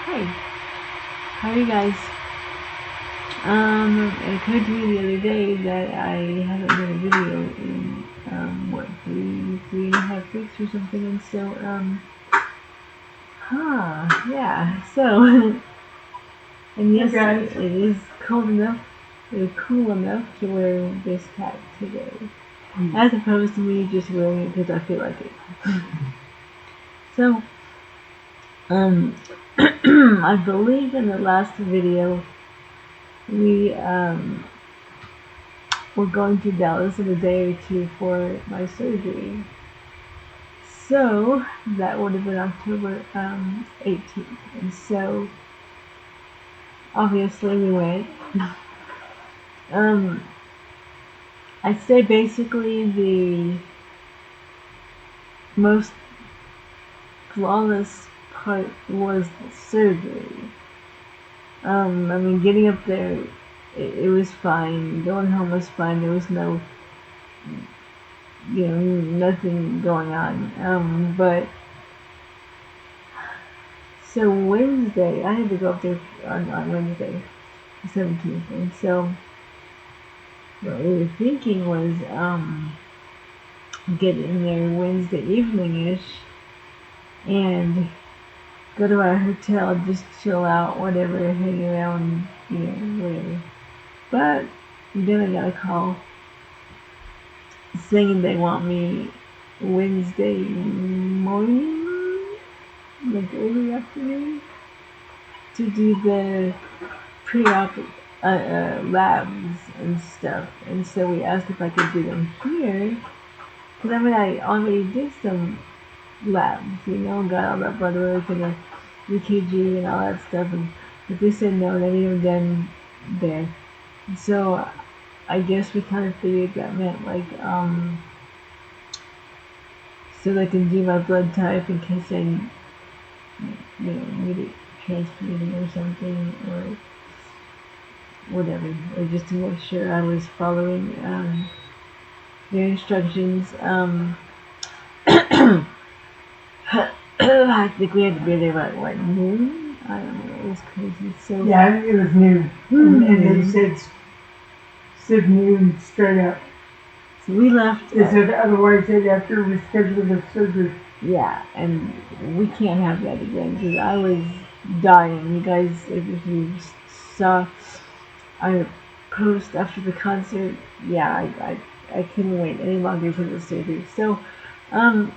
Hey, how are you guys? It occurred to me the other day that I haven't done a video in, what, three and a half weeks or something, and so, yeah, so, and yes, Okay. it is cold enough, or cool enough to wear this hat today, as opposed to me just wearing it because I feel like it. So, I believe in the last video, we, were going to Dallas in a day or two for my surgery. So that would have been October 18th. And so obviously we went. Um, I'd say basically the most flawless part was the surgery. I mean, getting up there, it was fine. Going home was fine. There was no, nothing going on. But so Wednesday, I had to go up there on Wednesday, the 17th, and so what we were thinking was get in there Wednesday evening-ish and go to our hotel, just chill out, whatever, hang around, whatever. But then I got a call saying they want me Wednesday morning, like early afternoon, to do the pre-op labs and stuff. And so we asked if I could do them here. Because I mean, I already did some labs, got all that blood work and the EKG and all that stuff. But they said no, they need them done there. And so I guess we kind of figured that meant like, so they can do my blood type in case I, need it transfusion or something, or whatever, or just to make sure I was following their instructions. I think we had to be there about what, noon? I don't know. It was crazy. So Yeah, it was noon. And they said noon straight up. So we left. They said otherwise they'd have to reschedule the surgery. Yeah, and we can't have that again because I was dying. You guys, if you saw our post after the concert, yeah, I couldn't wait any longer for the surgery. So, um,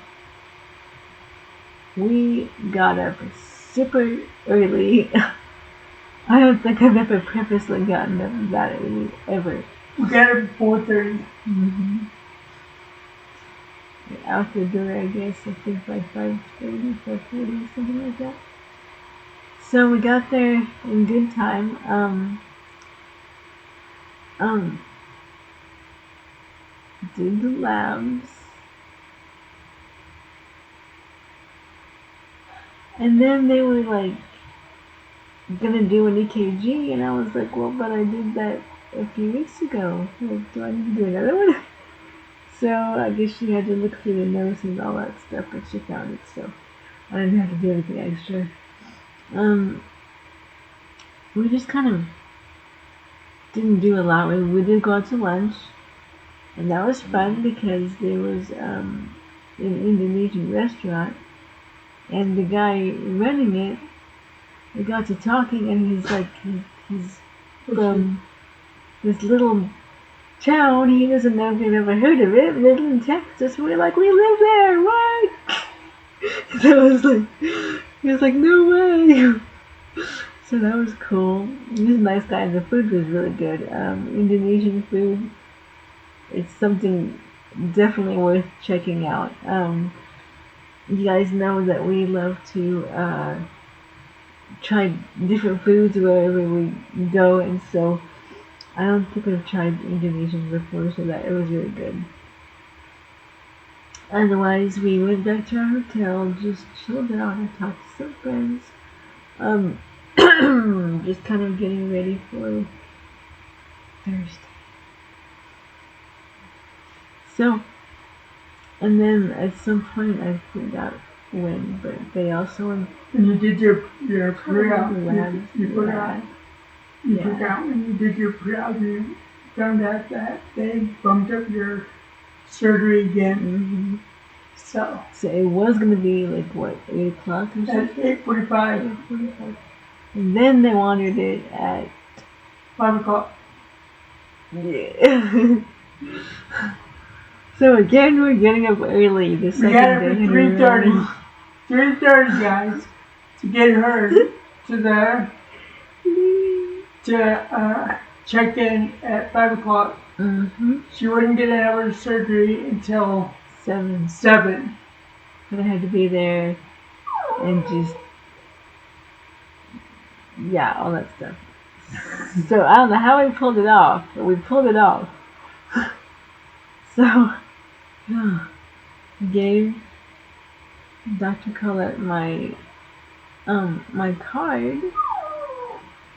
we got up super early. I don't think I've ever purposely gotten up that early ever. We got up at 4:30. Mm-hmm. Out the door, I guess, I think by 5:30, 5:40, something like that. So we got there in good time. Um, did the labs, and then they were like gonna do an EKG, and I was like, well, but I did that a few weeks ago. Like, do I need to do another one? So I guess she had to look through the notes and all that stuff, but she found it, so I didn't have to do anything extra. We just kind of didn't do a lot. We did go out to lunch, and that was fun because there was an Indonesian restaurant, and the guy running it, we got to talking, and he's like, he's from this little town. He doesn't know if we've ever heard of it. Midland, Texas. We're like, we live there. What? So I was like, he was like, no way. So that was cool. He was a nice guy, and the food was really good. Indonesian food. It's something definitely worth checking out. You guys know that we love to try different foods wherever we go, and so I don't think I've tried Indonesian before, so that it was really good. Otherwise, we went back to our hotel, just chilled out, and talked to some friends. Um, just kind of getting ready for Thursday. So, and then at some point I forgot when, but they also And you did your pre-op. labs. You forgot. You forgot when you did your pre-op. You found out that they bumped up your surgery again. Mm-hmm. So it was gonna be like what, 8 o'clock or something? 8:45. 8:45. And then they wanted it at 5 o'clock. Yeah. So again, we're getting up early. The second we got up day at in a 3:30. row. 3:30, guys, to get her to check in at 5 o'clock. Mm-hmm. She wouldn't get another surgery until 7. But I had to be there and just, all that stuff. So I don't know how we pulled it off, but we pulled it off. So gave Dr. Collette my card,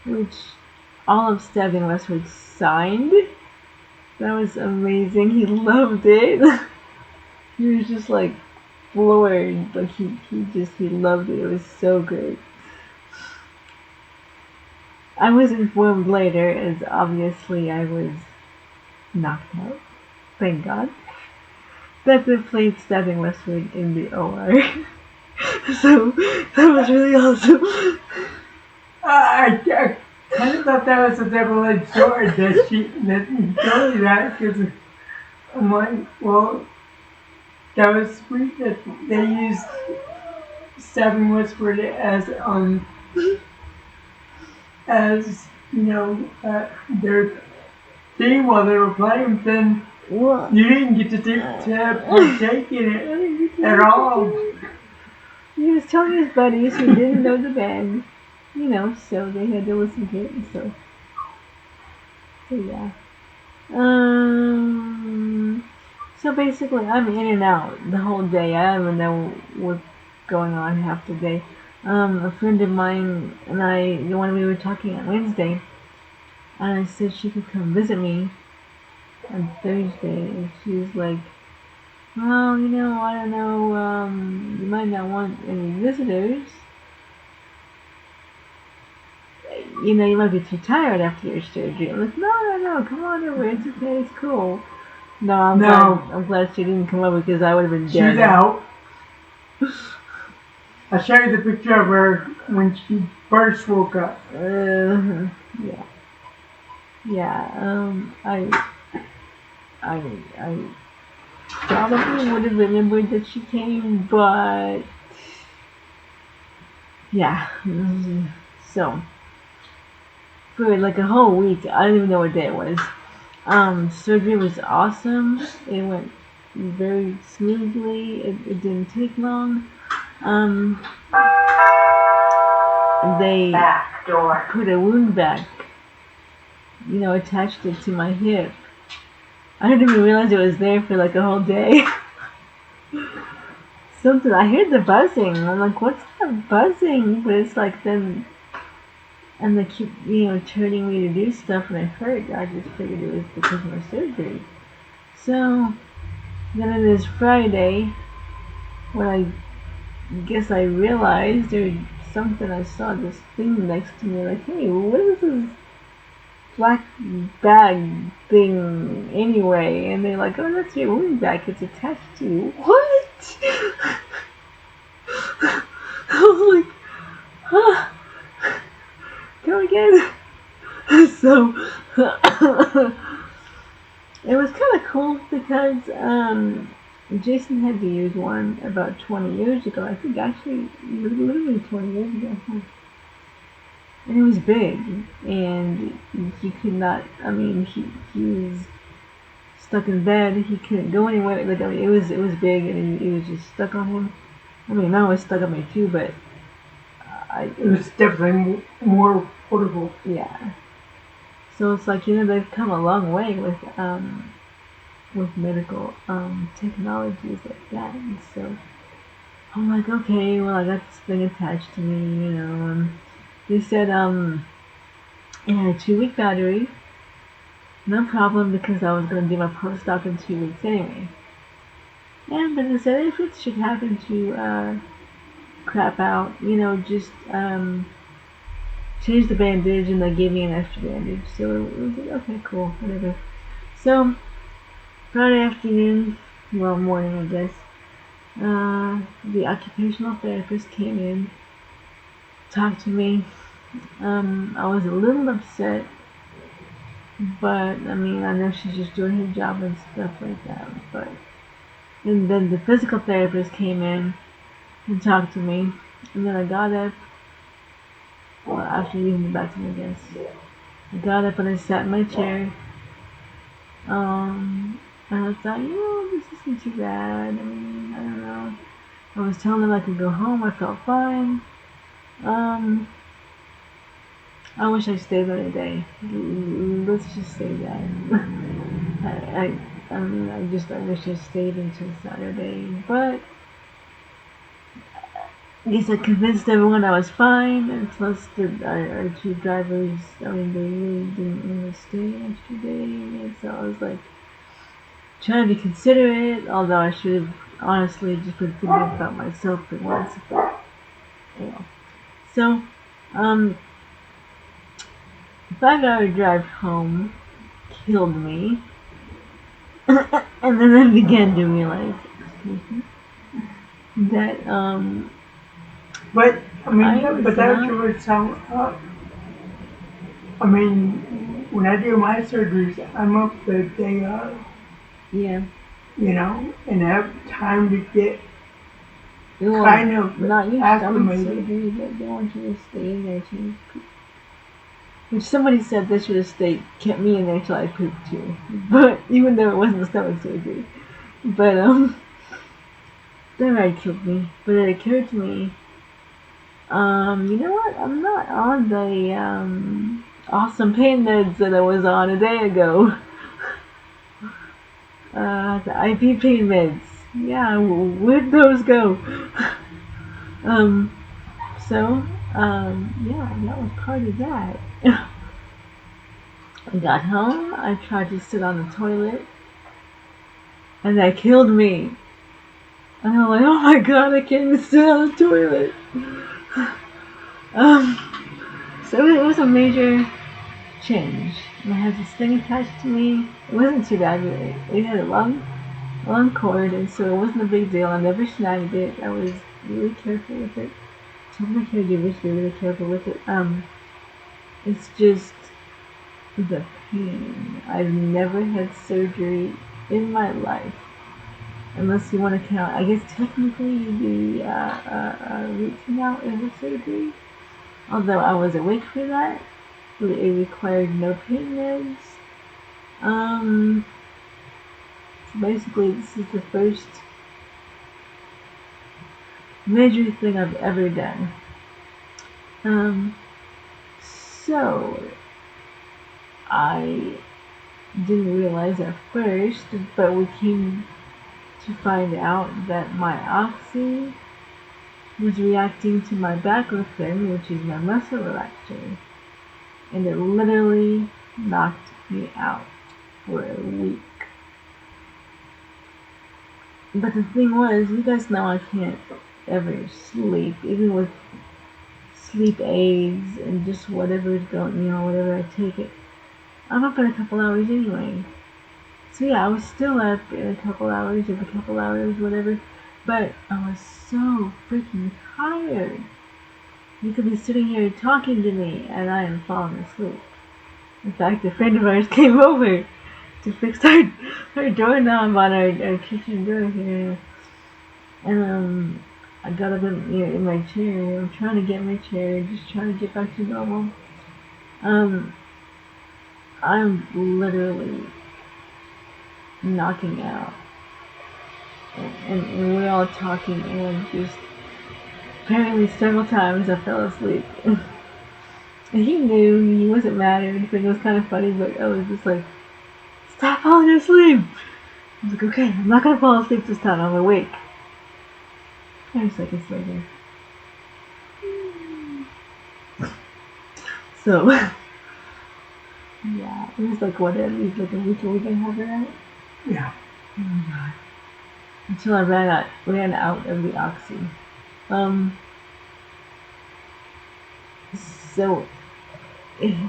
which all of Stebbing Westwood signed. That was amazing. He loved it. He was just like floored. Like he loved it. It was so great. I was informed later, as obviously I was knocked out, thank God, that they played Stebbing Westwood in the OR. So that was really awesome. I kind of thought that was a double-edged sword that he told you that, because I'm like, well, that was sweet that they used Stebbing Westwood as their theme while they were playing. Then you didn't get to partake in it at all. He was telling his buddies who didn't know the band, so they had to listen to it, so yeah. So basically, I'm in and out the whole day. I don't even know what's going on half the day. A friend of mine and I, when we were talking on Wednesday, and I said she could come visit me on Thursday, and she was like, well, I don't know, you might not want any visitors. You might be too tired after your surgery. I'm like, no, come on over, it's okay, it's cool. No, I'm glad she didn't come over because I would have been dead. She's out. I'll show you the picture of her when she first woke up. Yeah. I probably would have remembered that she came, but yeah. So for like a whole week, I don't even know what day it was. Surgery was awesome. It went very smoothly. It didn't take long. They put a wound vac, attached it to my hip. I didn't even realize it was there for like a whole day. Something, I heard the buzzing. I'm like, what's that buzzing? But it's like then, and they keep, turning me to do stuff and it hurt. I just figured it was because of my surgery. So, then it is Friday, when I guess I realized, or something, I saw this thing next to me, like, hey, what is this black bag thing anyway? And they're like, oh, that's your wound bag, it's attached to you. What? I was like, huh? Go again. So it was kind of cool because Jason had to use one about 20 years ago. I think actually literally 20 years ago. And it was big, and he could not, he was stuck in bed, he couldn't go anywhere. Like, it was big, and it was just stuck on him. Now it's stuck on me too, but it was definitely more portable. Yeah. So it's like, they've come a long way with medical technologies like that, and so I'm like, okay, well, I got this thing attached to me, they said it had a 2-week battery, no problem, because I was going to do my post-op in 2 weeks anyway. And then they said if it should happen to crap out. Just changed the bandage and they gave me an extra bandage. So it was like, okay, cool, whatever. So Friday afternoon, well, morning, I guess, the occupational therapist came in, talked to me. I was a little upset, but I mean, I know she's just doing her job and stuff like that. But and then the physical therapist came in and talked to me, and then I got up. Well, after using the bathroom, I guess. I got up and I sat in my chair. And I thought, this isn't too bad. I mean, I don't know. I was telling them I could go home. I felt fine. Um, I wish I stayed there today. Let's just say that. I wish I stayed until Saturday. But I guess I convinced everyone I was fine. And plus, our two drivers, I mean, they really didn't want to stay an extra day. And so I was like, trying to be considerate, although I should have honestly just been thinking about myself for once. But, So, um, 5 hour drive home killed me. And then I began to realize that, But I mean, I was but that not, was how. I mean, when I do my surgeries, I'm up the day of, yeah, and have time to get well, kind of not your stomach acclimated. surgery, but they want you to stay in there too. Which somebody said they should have stayed, kept me in there till I pooped too. But, even though it wasn't stomach surgery. But, that ride killed me. But it occurred to me, you know what? I'm not on the, awesome pain meds that I was on a day ago. The IV pain meds. Yeah, where'd those go? um, so, yeah, that was part of that. I got home, I tried to sit on the toilet, and that killed me. And I'm like, oh my god, I can't even sit on the toilet. Um, so it was a major change. And I had this thing attached to me. It wasn't too bad, but it had a long cord, and so it wasn't a big deal. I never snagged it. I was really careful with it. Told my caregivers to be really careful with it. It's just the pain. I've never had surgery in my life, unless you want to count. I guess technically the root canal is a surgery. Although I was awake for that, it required no pain meds. Um, so basically, this is the first major thing I've ever done. Um, so I didn't realize at first, but we came to find out that my oxy was reacting to my baclofen, which is my muscle relaxer, and it literally knocked me out for a week. But the thing was, you guys know I can't ever sleep, even with sleep aids and just whatever is going, whatever I take it. I'm up in a couple hours anyway. So yeah, I was still up in a couple hours, whatever. But I was so freaking tired. You could be sitting here talking to me, and I am falling asleep. In fact, a friend of ours came over to fix our doorknob on our kitchen door here. And I got up in my chair. I'm trying to get my chair, just trying to get back to normal. Um, I'm literally knocking out. And we're all talking, and just apparently several times I fell asleep. And he knew, he wasn't mad or anything. It was kind of funny, but I was just like, stop falling asleep. I was like, okay, I'm not gonna fall asleep this time. I'm awake. 5 seconds later. So, yeah, it was like what, at least like a week and a half ago. Yeah. Oh my god. Until I ran out of the oxy. Um, So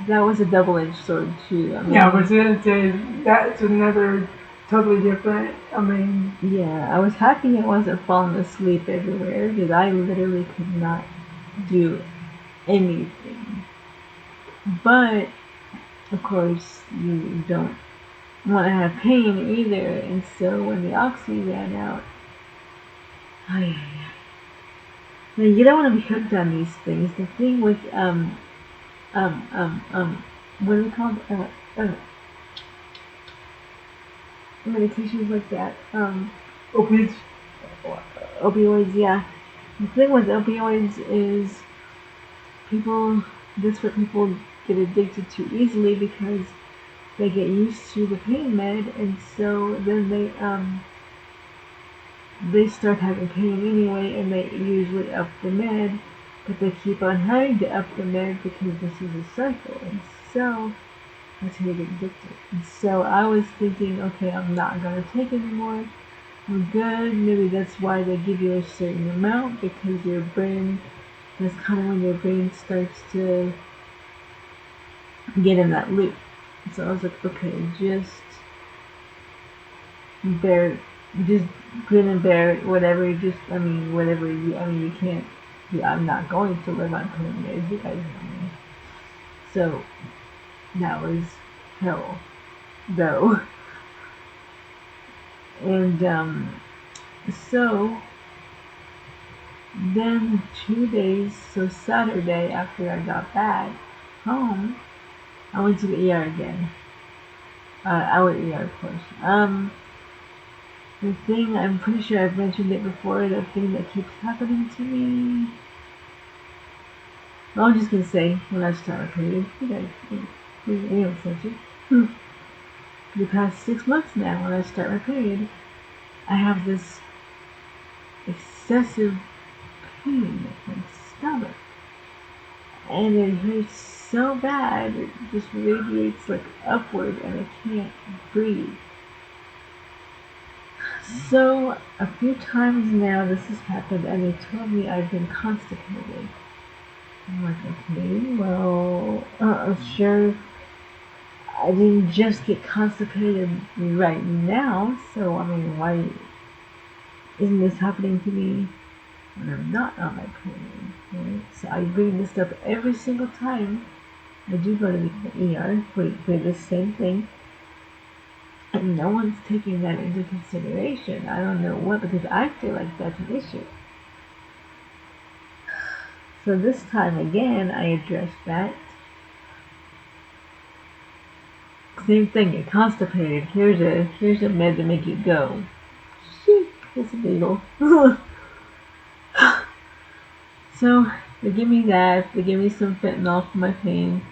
that was a double-edged sword too. I Yeah, I mean, was gonna say that's another totally different. yeah, I was happy I wasn't falling asleep everywhere because I literally could not do anything. But of course, you don't want to have pain either, and so when the oxy ran out, ay, now you don't want to be hooked on these things. The thing with um um um what are they called? Medications like that. Opiates. Opioids. Yeah. The thing with opioids is people. That's what people get addicted to easily because they get used to the pain med, and so then they start having pain anyway, and they usually up the med, but they keep on having to up the med because this is a cycle, and so that's how you get addicted. And so I was thinking, okay, I'm not gonna take anymore. I'm good. Maybe that's why they give you a certain amount because your brain. That's kind of when your brain starts to get in that loop. So I was like, okay, just bear, just grin and bear it, whatever. Just, I mean, whatever you. I mean, you can't. Yeah, I'm not going to live on pain meds. You guys know me. So that was hell, though. And so then 2 days, so Saturday after I got back home, I went to the ER again. I went ER, of course. The thing, I'm pretty sure I've mentioned it before, the thing that keeps happening to me. Well, I'm just gonna say, when I start my period, you guys, you don't sense it. For the past 6 months now, when I start my period, I have this excessive pain in my stomach. And it hurts so bad, it just radiates like upward and I can't breathe. So, a few times now this has happened and they told me I've been constipated. I'm like, okay, well, sure, I didn't just get constipated right now, so I mean, why isn't this happening to me when I'm not on my period? Right? So I bring this up every single time I do go to the ER for the same thing, and no one's taking that into consideration. I don't know what, because I feel like that's an issue. So this time again, I addressed that. Same thing, you're constipated. Here's a med to make you go. Shoot, it's a needle. So they give me that. They give me some fentanyl for my pain.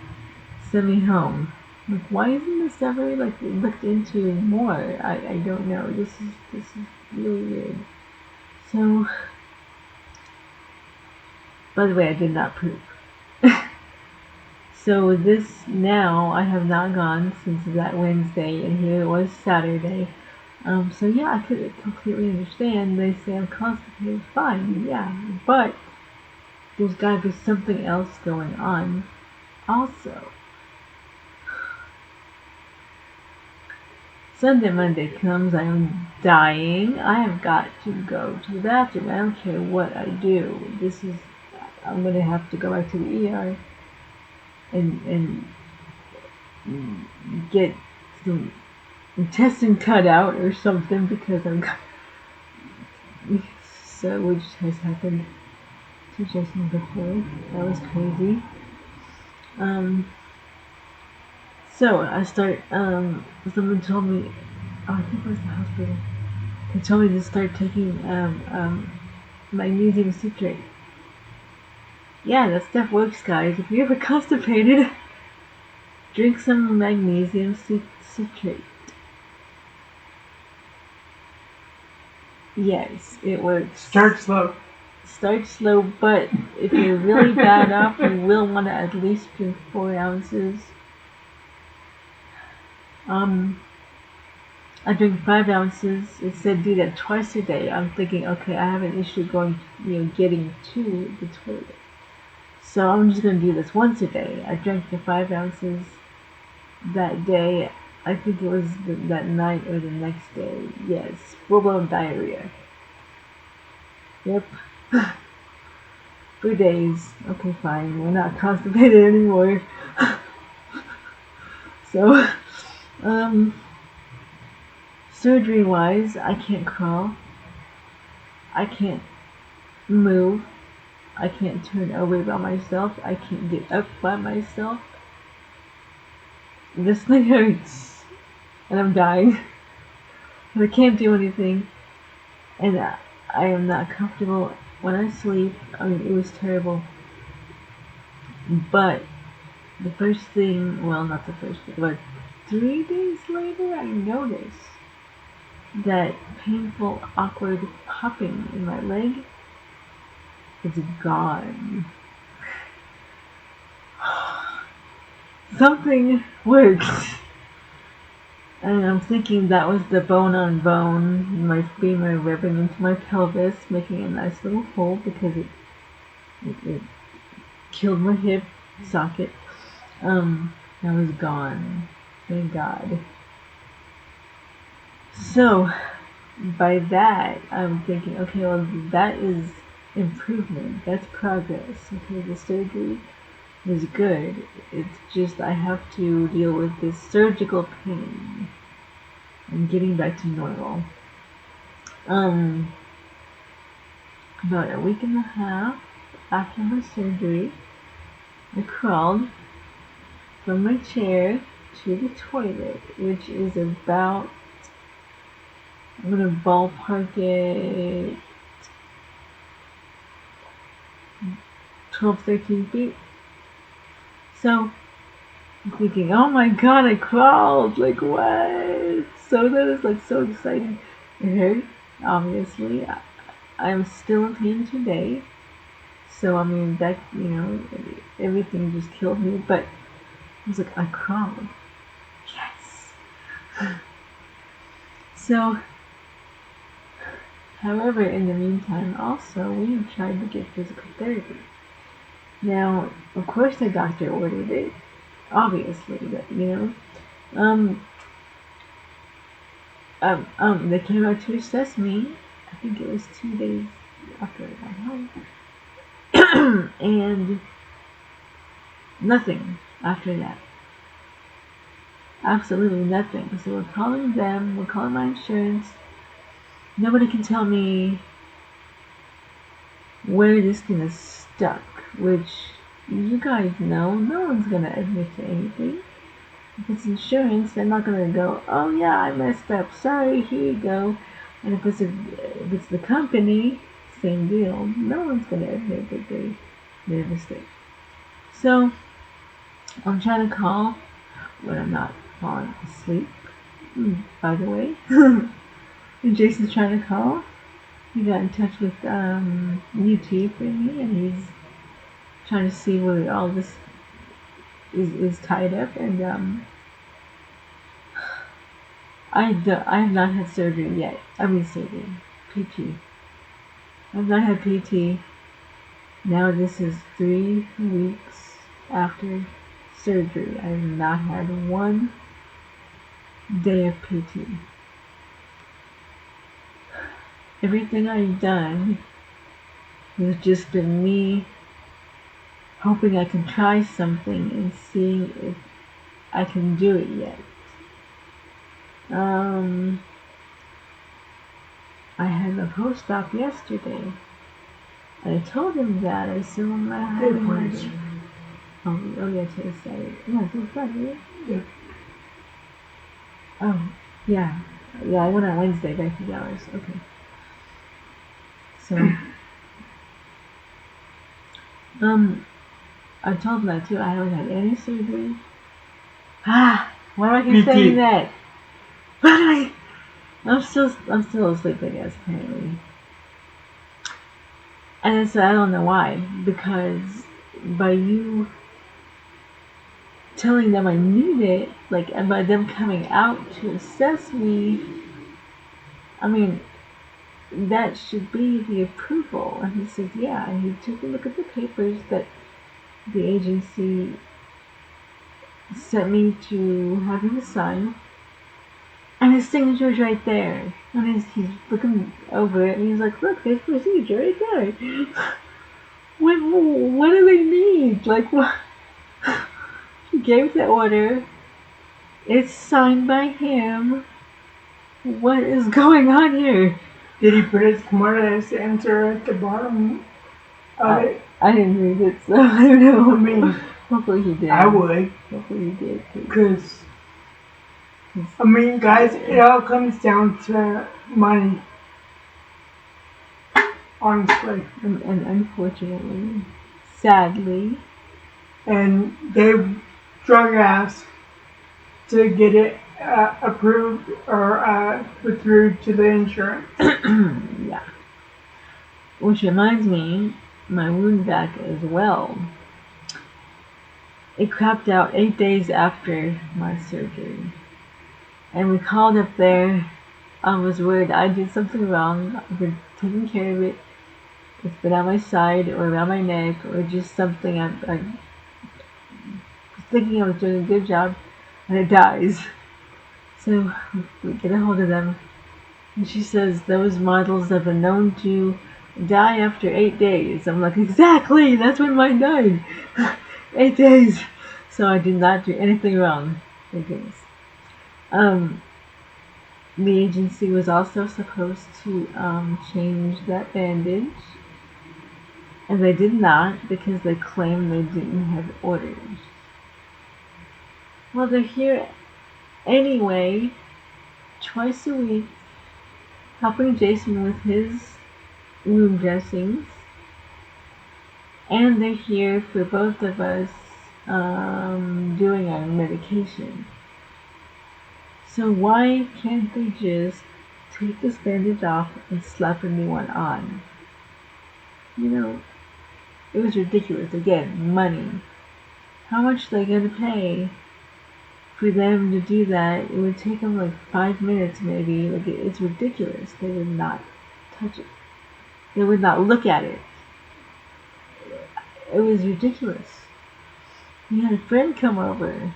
Send me home. Like, why isn't this ever like looked into more? I don't know. This is really weird. So, by the way, I did not poop. So this now I have not gone since that Wednesday, and here it was Saturday. So yeah, I could completely understand. They say I'm constipated, fine, yeah, but there's gotta be something else going on also. Sunday, Monday comes, I am dying. I have got to go to the bathroom. I don't care what I do. I'm gonna have to go back to the ER and get some intestine cut out or something because I'm so, which has happened to Jason before. That was crazy. Um, so I start. Someone told me. Oh, I think it was the hospital. They told me to start taking magnesium citrate. Yeah, that stuff works, guys. If you're ever constipated, drink some magnesium citrate. Yes, it works. Start slow. Start slow, but if you're really bad off, you will want to at least drink 4 ounces. I drink 5 ounces. It said do that twice a day. I'm thinking, okay, I have an issue getting to the toilet. So I'm just gonna do this once a day. I drank the 5 ounces that day. I think it was that night or the next day. Yes, full blown diarrhea. Yep. 3 days. Okay, fine. We're not constipated anymore. So, um, surgery wise, I can't crawl. I can't move. I can't turn over by myself. I can't get up by myself. This thing hurts. And I'm dying. I can't do anything. And I am not comfortable when I sleep. I mean, it was terrible. But the first thing, well, not the first thing, but 3 days later, I noticed that painful, awkward popping in my leg is gone. Something worked. And I'm thinking that was the bone on bone, my femur ripping into my pelvis, making a nice little hole because it killed my hip socket. That was gone. Thank God. So, by that, I'm thinking, okay, well, that is improvement. That's progress. Okay, the surgery is good. It's just I have to deal with this surgical pain and getting back to normal. Um, about a week and a half after my surgery, I crawled from my chair to the toilet, which is about, I'm gonna ballpark it 12, 13 feet. So I'm thinking, oh my god, I crawled! Like what? So that is like so exciting. It hurt, obviously. I'm still in pain today. So I mean that everything just killed me. But I was like, I crawled. Yes. So, however, in the meantime, also we have tried to get physical therapy. Now, of course, the doctor ordered it. Obviously, but um, they came out to assess me. I think it was 2 days after I got home, and nothing after that. Absolutely nothing. So we're calling them. We're calling my insurance. Nobody can tell me where this thing is stuck. Which you guys know, no one's gonna admit to anything. If it's insurance, they're not gonna go, oh yeah, I messed up. Sorry, here you go. And if it's the company, same deal. No one's gonna admit that they made a mistake. So I'm trying to call when I'm not falling asleep. By the way, and Jason's trying to call. He got in touch with UT for me, and he's trying to see where all this is tied up. And I have not had surgery yet. I mean surgery, PT. I've not had PT. Now this is 3 weeks after surgery. I have not had 1 day of PT. Everything I've done has just been me hoping I can try something and seeing if I can do it yet. I had a post-op yesterday. I told him that. I said, well, I'm not having one. Oh yeah, today's Saturday. Yeah, today's Saturday. Yeah. Oh, yeah. Yeah, I went on Wednesday by 3 hours. Okay. So, I told him that too. I haven't had any surgery. Why do I keep saying that? Why do I? I'm still asleep, I guess, apparently. And so I don't know why. Because by you telling them I need it, like, and by them coming out to assess me, I mean, that should be the approval. And he said, yeah. And he took a look at the papers that the agency sent me to have him sign, and his signature is right there. And he's looking over it, and he's like, "Look, there's my signature right there." What do they need? Like, what? He gave the order. It's signed by him. What is going on here? Did he put his smart-ass answer at the bottom of it? I didn't read it, so I don't know. I mean, hopefully he did. I would. Hopefully he did. Because, I mean, guys, it all comes down to money. Honestly. And unfortunately, sadly. And they drug ass to get it approved or put through to the insurance. Yeah. Which reminds me, my wound back as well. It crapped out 8 days after my surgery. And we called up there. I was worried I did something wrong. I've been taking care of it. It's been on my side or around my neck or just something I was thinking I was doing a good job, and it dies. So we get a hold of them, and she says those models have been known to die after 8 days. I'm like, exactly, that's when mine died. 8 days. So I did not do anything wrong. Thank goodness. The agency was also supposed to change that bandage, and they did not because they claimed they didn't have orders. Well, they're here anyway, twice a week, helping Jason with his wound dressings, and they're here for both of us doing our medication. So why can't they just take this bandage off and slap a new one on? You know, it was ridiculous. Again, money. How much are they gonna pay for them to do that? It would take them like 5 minutes maybe. Like, it's ridiculous. They would not touch it. They would not look at it. It was ridiculous. We had a friend come over,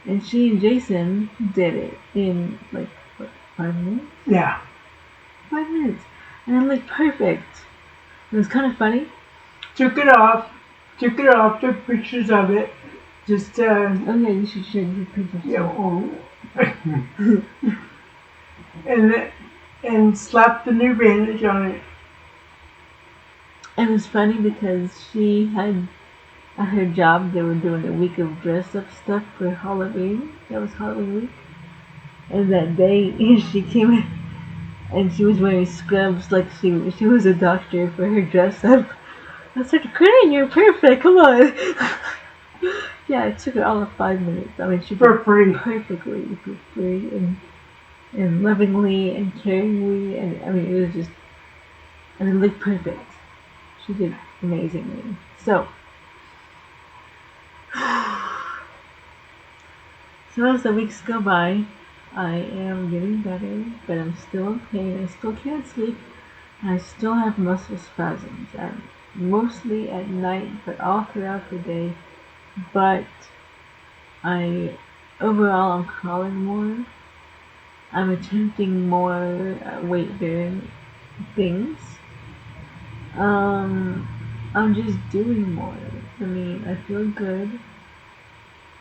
and she and Jason did it in like, what, 5 minutes? Yeah. 5 minutes. And I'm like, perfect. It was kind of funny. Took it off, took pictures of it. Just, oh yeah, you should share your pictures. Yeah. and slapped the new bandage on it. It was funny because she had, at her job, they were doing a week of dress-up stuff for Halloween. That was Halloween week. And that day, she came in, and she was wearing scrubs like she was a doctor for her dress-up. I was like, great, you're perfect, come on. Yeah, it took her all of 5 minutes. I mean, she for did free. Perfectly for free and lovingly and caringly, and I mean, it was just, and it looked perfect. She did amazingly. So as the weeks go by, I am getting better, but I'm still in pain. I still can't sleep. I still have muscle spasms, mostly at night, but all throughout the day. But overall, I'm crawling more. I'm attempting more weight-bearing things. I'm just doing more. I mean, I feel good.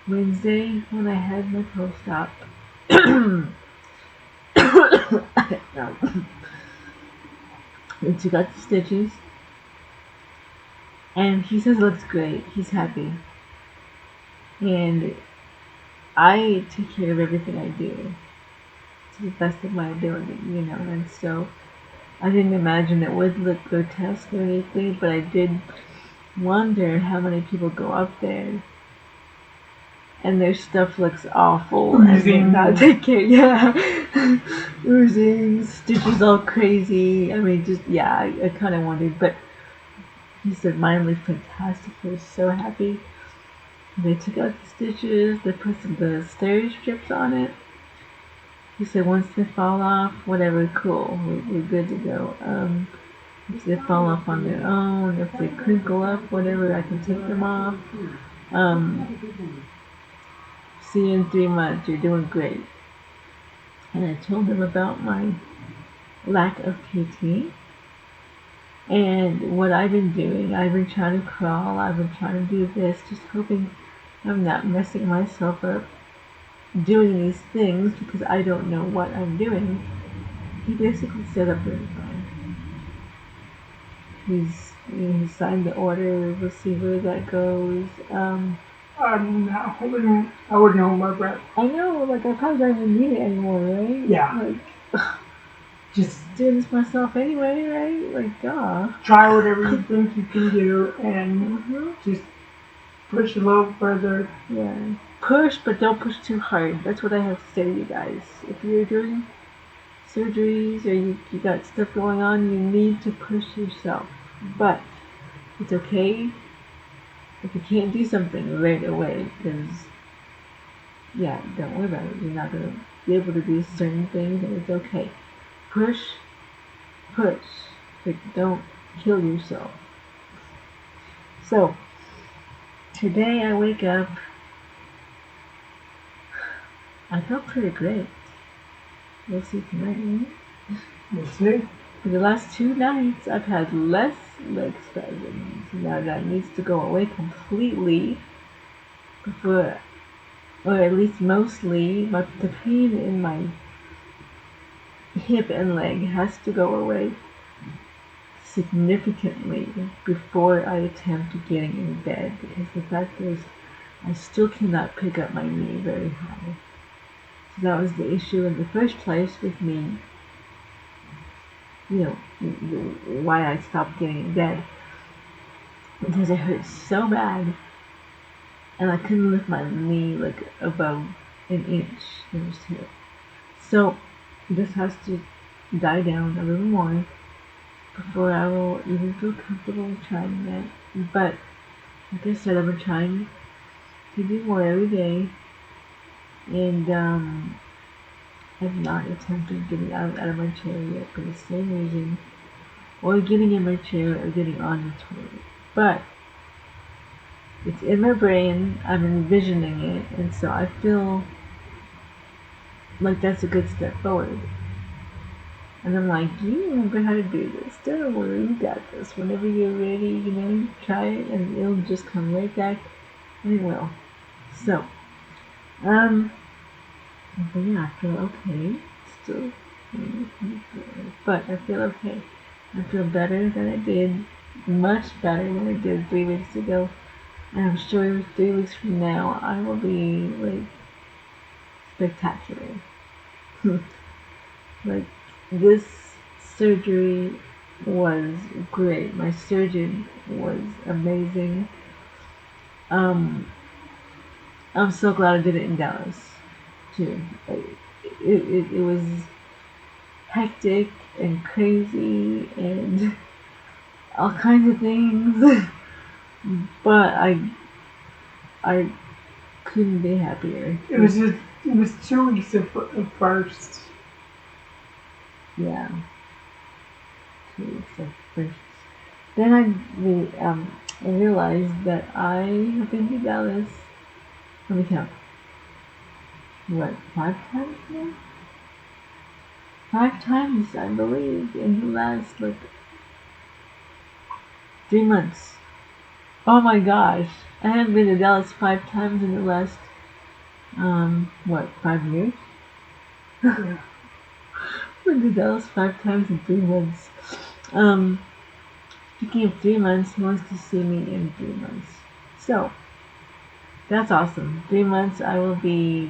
Wednesday, when I had my post-op, they took out the stitches, and he says it looks great. He's happy. And I take care of everything I do to the best of my ability, you know, and so I didn't imagine it would look grotesque or anything, but I did wonder how many people go up there and their stuff looks awful and they're not take care. Yeah. Oozing, stitches all crazy. I mean, just, yeah, I kind of wondered, but he said mine looked fantastic. He was so happy. They took out the stitches, they put the steri strips on it. He said once they fall off, whatever, cool, we're good to go. If they fall off on their own, if they crinkle up, whatever, I can take them off. See you in 3 months, you're doing great. And I told them about my lack of KT and what I've been doing. I've been trying to crawl, I've been trying to do this, just hoping I'm not messing myself up doing these things because I don't know what I'm doing. He basically said I'm doing fine. He signed the order. We'll see where that goes. I'm not holding. I wouldn't hold my breath. I know, like I probably don't even need it anymore, right? Yeah. Like, Just doing this myself anyway, right? Like, try whatever you think you can do, and just push a little further. Yeah. Push, but don't push too hard. That's what I have to say to you guys. If you're doing surgeries or you got stuff going on, you need to push yourself. But it's okay if you can't do something right away, because, yeah, don't worry about it. You're not going to be able to do certain things, and it's okay. Push, push. But don't kill yourself. So, today I wake up, I feel pretty great. We'll see tonight, right? We'll see. For the last 2 nights, I've had less leg spasms. Now that needs to go away completely before, or at least mostly, the pain in my hip and leg has to go away significantly before I attempt getting in bed, because the fact is I still cannot pick up my knee very high. So that was the issue in the first place with me, you know, why I stopped getting in bed. Because it hurt so bad, and I couldn't lift my knee like above an inch. It was terrible. So this has to die down a little more before I will even feel comfortable trying that. But like I said, I've been trying to do more every day, and I've not attempted getting out of my chair yet for the same reason, or getting in my chair or getting on the toilet. But it's in my brain, I'm envisioning it, and so I feel like that's a good step forward. And I'm like, you remember how to do this. Don't worry, you got this. Whenever you're ready, try it and it'll just come right back, and it will. So, but yeah, I feel okay. Still, but I feel okay. I feel better than I did, much better than I did 3 weeks ago. And I'm sure 3 weeks from now, I will be like spectacular. Like, this surgery was great. My surgeon was amazing. I'm so glad I did it in Dallas too. It was hectic and crazy and all kinds of things, but I couldn't be happier. It was 2 weeks at first. Yeah, 2 weeks at first. Then I realized that I have been to Dallas. Let me count. What, 5 times now? 5 times, I believe, in the last, 3 months. Oh my gosh. I haven't been to Dallas 5 times in the last, 5 years? Yeah. Been to Dallas 5 times in 3 months. Um, Speaking of 3 months, he wants to see me in 3 months. So, that's awesome. 3 months, I will be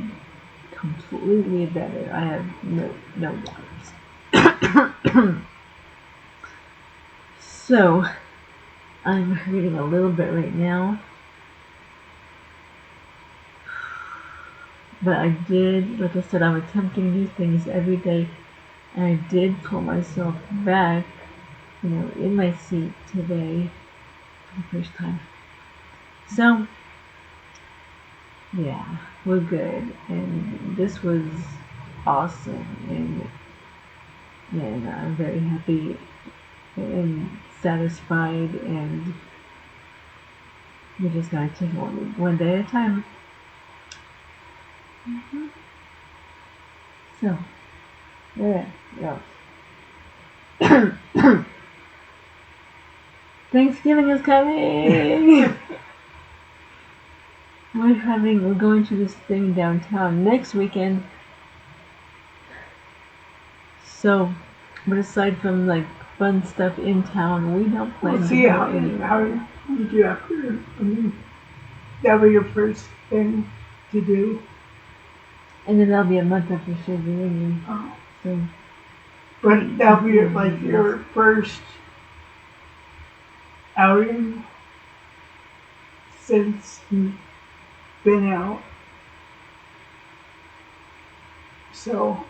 completely better. I have no doubts. So, I'm hurting a little bit right now. But I did, like I said, I'm attempting new things every day. And I did pull myself back, in my seat today for the first time. So, yeah, we're good. And this was awesome. And I'm very happy and satisfied, and you just gotta take it one day at a time. So, yeah, yeah. Thanksgiving is coming. We're going to this thing downtown next weekend. So, but aside from like fun stuff in town, we don't plan We'll to see go how anywhere. you do after. I mean, that'll be your first thing to do. And then that'll be a month after surgery. Oh. So, But that'll be like your first outing since you've been out. So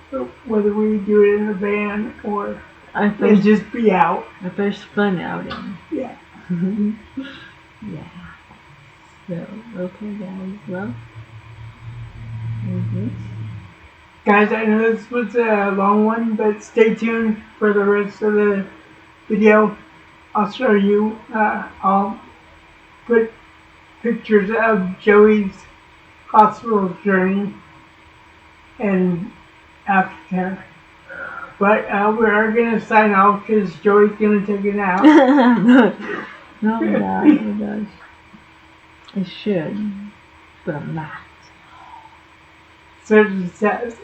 whether we do it in a van or it just be out. our first fun outing. Yeah. Yeah. So, okay, guys. Well, Guys, I know this was a long one, but stay tuned for the rest of the video. I'll show you. I'll put pictures of Joey's hospital journey and after. But we are going to sign off because Joey's going to take a nap. Oh my gosh. I should, but I'm not. So she says.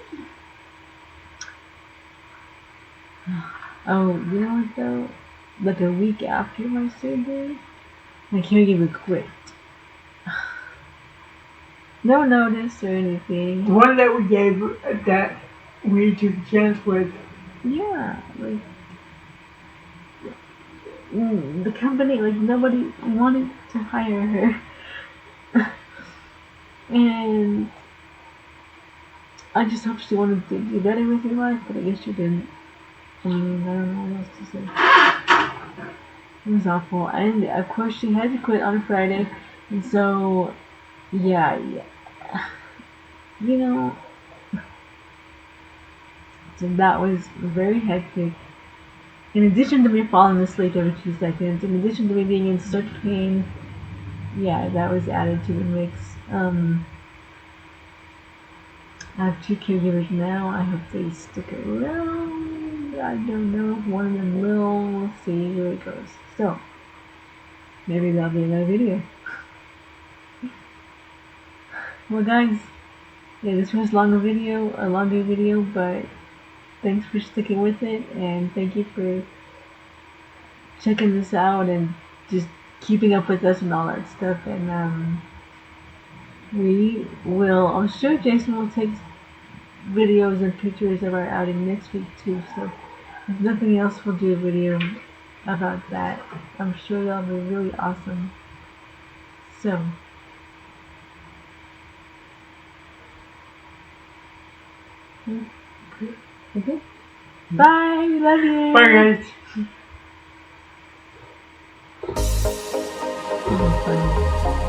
Oh, you know what though? Like a week after my surgery, my caregiver quit. No notice or anything. The one that we gave, that we took a chance with. Yeah, like the company, like nobody wanted to hire her, and I just hope she wanted to do better with her life, but I guess she didn't. I mean, I don't know what else to say. It was awful, and of course she had to quit on Friday, and so yeah, you know, so that was very hectic. In addition to me falling asleep every 2 seconds, in addition to me being in such pain, yeah, that was added to the mix. I have 2 caregivers now. I hope they stick around. I don't know if one of them will. We'll see where it goes. So, maybe that'll be another video. Well, guys, yeah, this was a longer video, but thanks for sticking with it, and thank you for checking this out and just keeping up with us and all that stuff. And I'm sure Jason will take videos and pictures of our outing next week too. So if nothing else, we'll do a video about that. I'm sure that'll be really awesome. So. Okay. Bye. Love you. Bye, guys. That was funny.